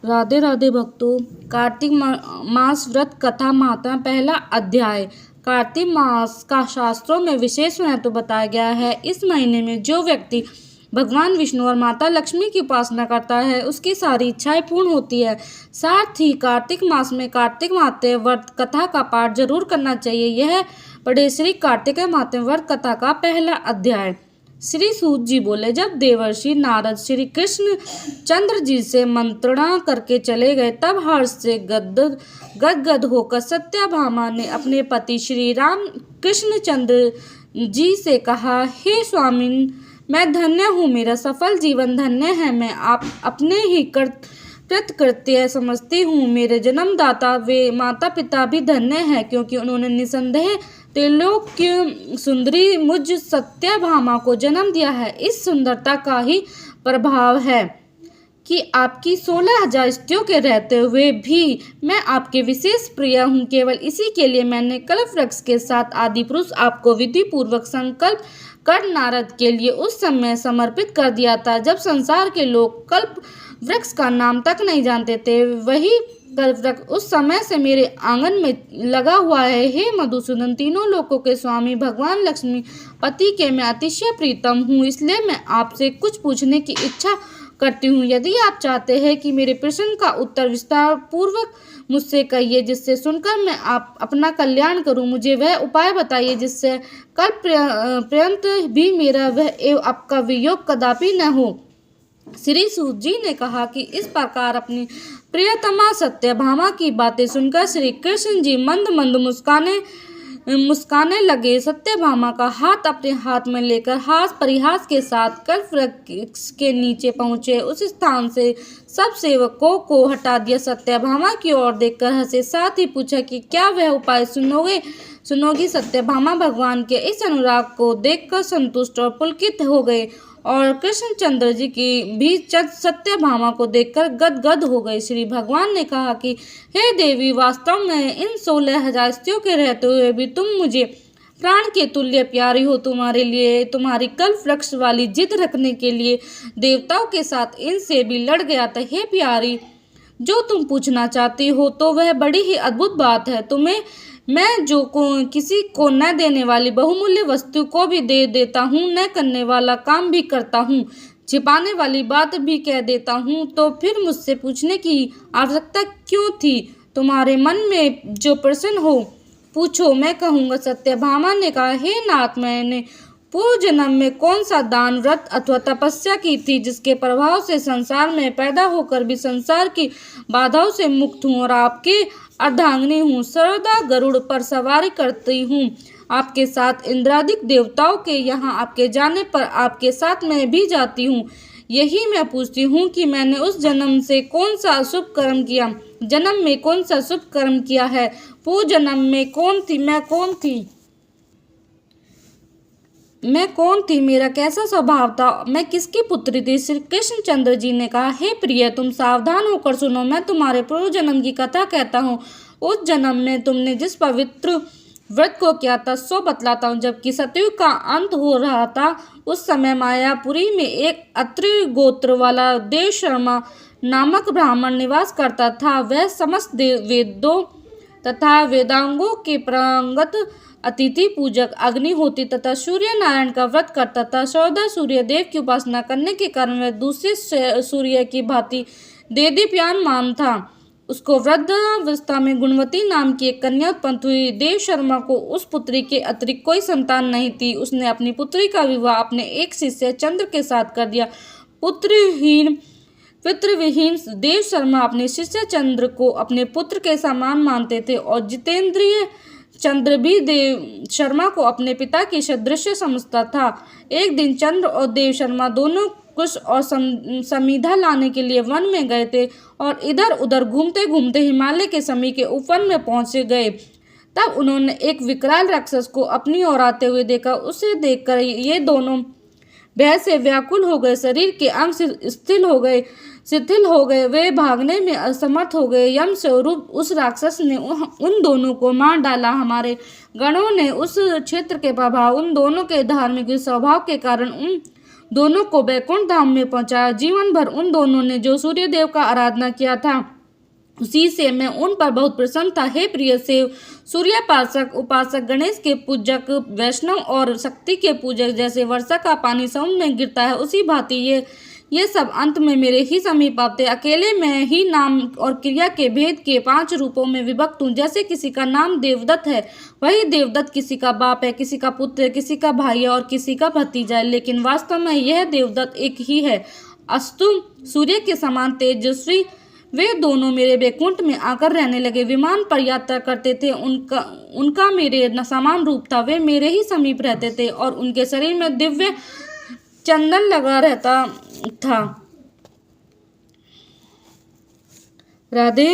राधे राधे भक्तों। कार्तिक मास व्रत कथा माता पहला अध्याय। कार्तिक मास का शास्त्रों में विशेष महत्व बताया गया है। इस महीने में जो व्यक्ति भगवान विष्णु और माता लक्ष्मी की उपासना करता है उसकी सारी इच्छाएं पूर्ण होती है। साथ ही कार्तिक मास में कार्तिक माते व्रत कथा का पाठ जरूर करना चाहिए। यह पढ़े श्री कार्तिक माते व्रत कथा का पहला अध्याय। श्री सूत जी बोले, जब देवर्षि नारद श्री कृष्ण चंद्र जी से मंत्रणा करके चले गए तब हर्ष से गदगद होकर सत्यभामा ने अपने पति श्री राम कृष्ण चंद्र जी से कहा, हे स्वामी, मैं धन्य हूँ, मेरा सफल जीवन धन्य है। मैं आप अपने ही कृत्य समझती हूँ। मेरे जन्मदाता वे माता पिता भी धन्य है, क्योंकि उन्होंने निसंदेह त्रिलोक की सुंदरी मुझ सत्यभामा को जन्म दिया है। इस सुंदरता का ही प्रभाव है कि आपकी 16,000 स्त्रियों के रहते हुए भी मैं आपके विशेष प्रिय हूँ। केवल इसी के लिए मैंने कल्प वृक्ष के साथ आदि पुरुष आपको विधि पूर्वक संकल्प कर नारद के लिए उस समय समर्पित कर दिया था, जब संसार के लोग कल्प वृक्ष का नाम तक नहीं जानते थे। वही कल्प वृक्ष उस समय से मेरे आंगन में लगा हुआ है। हे मधुसूदन, तीनों लोकों के स्वामी भगवान लक्ष्मी पति के मैं अतिशय प्रीतम हूँ, इसलिए मैं आपसे कुछ पूछने की इच्छा करती हूँ। यदि आप चाहते हैं कि मेरे प्रश्न का उत्तर विस्तार पूर्वक मुझसे कहिए, जिससे सुनकर मैं अपना कल्याण करूं। मुझे वह उपाय बताइए जिससे कल पर्यंत भी मेरा वह एवं आपका वियोग कदापि न हो। श्री सूत जी ने कहा कि इस प्रकार अपनी प्रियतमा सत्यभामा की बातें सुनकर श्री कृष्ण जी मंद मंद मुस्काने लगे। सत्यभामा का हाथ अपने हाथ में लेकर हास परिहास के साथ कल्प वृक्ष के नीचे पहुंचे। उस स्थान से सब सेवकों को हटा दिया। सत्यभामा की ओर देखकर हंसे, साथ ही पूछा कि क्या वह उपाय सुनोगी। सत्यभामा भगवान के इस अनुराग को देखकर संतुष्ट और पुलकित हो गए और कृष्णचंद्र जी की भी सत्यभामा को देखकर गदगद हो गए। श्री भगवान ने कहा कि हे देवी, वास्तव में इन 16,000 स्त्रियों के रहते हुए भी तुम मुझे प्राण के तुल्य प्यारी हो। तुम्हारे लिए तुम्हारी कल्प वृक्ष वाली जिद रखने के लिए देवताओं के साथ इनसे भी लड़ गया था। हे प्यारी, जो तुम पूछना चाहती हो तो वह बड़ी ही अद्भुत बात है। तुम्हें मैं जो किसी को न देने वाली बहुमूल्य वस्तु को भी दे देता हूँ, न करने वाला काम भी करता हूँ, छिपाने वाली बात भी कह देता हूँ। तो फिर मुझसे पूछने की आवश्यकता क्यों थी? तुम्हारे मन में जो प्रश्न हो पूछो, मैं कहूँगा। सत्यभामा ने कहा, हे नाथ, मैंने पूर्व जन्म में कौन सा दान, व्रत अथवा तपस्या की थी जिसके प्रभाव से संसार में पैदा होकर भी संसार की बाधाओं से मुक्त हूँ और आपके अर्धांगिनी हूँ। सर्वदा गरुड़ पर सवारी करती हूँ। आपके साथ इंद्रादिक देवताओं के यहाँ आपके जाने पर आपके साथ मैं भी जाती हूँ। यही मैं पूछती हूँ कि मैंने उस जन्म से कौन सा शुभ कर्म किया, जन्म में कौन सा शुभ कर्म किया है। पूर्व जन्म में कौन थी, मैं कौन थी, मेरा कैसा स्वभाव था, मैं किसकी पुत्री थी। श्री कृष्णचंद्र जी ने कहा, हे प्रिय, तुम सावधान होकर सुनो। मैं तुम्हारे पूर्व जन्म की कथा कहता हूँ। उस जन्म में तुमने जिस पवित्र व्रत को किया था सो बतलाता हूँ। जबकि सतयुग का अंत हो रहा था, उस समय मायापुरी में एक अत्रि गोत्र वाला देव शर्मा नामक ब्राह्मण निवास करता था। वह समस्त वेदों तथा वेदांगों के प्रांगत अतिथि पूजक, अग्निहोत्री तथा सूर्य नारायण का व्रत करता था। सर्वदा सूर्य देव की उपासना करने के कारण वह दूसरे सूर्य की भांति देदीप्यमान था। उसको वृद्धावस्था में गुणवती नाम की एक कन्या उत्पन्न हुई। देव शर्मा को उस पुत्री के अतिरिक्त कोई संतान नहीं थी। उसने अपनी पुत्री का विवाह अपने एक शिष्य चंद्र के साथ कर दिया। पितृविहीन देव शर्मा अपने शिष्य चंद्र को अपने पुत्र के समान मानते थे और जितेंद्रिय चंद्र भी देव शर्मा को अपने पिता की सदृश समझता था। एक दिन चंद्र और देव शर्मा दोनों कुश और समिधा लाने के लिए वन में गए थे और इधर उधर घूमते घूमते हिमालय के समीप के उपवन में पहुंच गए। तब उन्होंने एक विकराल राक्षस को अपनी ओर आते हुए देखा। उसे देखकर ये दोनों भय से व्याकुल हो गए, शरीर के अंग शिथिल हो गए, वे भागने में असमर्थ हो गए। यम स्वरूप उस राक्षस ने उन दोनों को मार डाला। हमारे गणों ने उस क्षेत्र के प्रभाव, उन दोनों के धार्मिक स्वभाव के कारण दोनों को वैकुंठ धाम में पहुंचाया। जीवन भर उन दोनों ने जो सूर्यदेव का आराधना किया था, उसी से मैं उन पर बहुत प्रसन्न था। हे प्रिय सेव, सूर्योपासक उपासक, गणेश के पूजक, वैष्णव और शक्ति के पूजक, जैसे वर्षा का पानी समुद्र में गिरता है, उसी भांति ये सब अंत में मेरे ही समीप आते। अकेले मैं ही नाम और क्रिया के भेद के 5 रूपों में विभक्त हूँ। जैसे किसी का नाम देवदत्त है, वही देवदत्त किसी का बाप है, किसी का पुत्र है, किसी का भाई है और किसी का भतीजा है, लेकिन वास्तव में यह देवदत्त एक ही है। अस्तु सूर्य के समान तेजस्वी वे दोनों मेरे वैकुंठ में आकर रहने लगे। विमान पर यात्रा करते थे, उनका मेरे समान रूप था। वे मेरे ही समीप रहते थे और उनके शरीर में दिव्य चंदन लगा रहता था। राधे।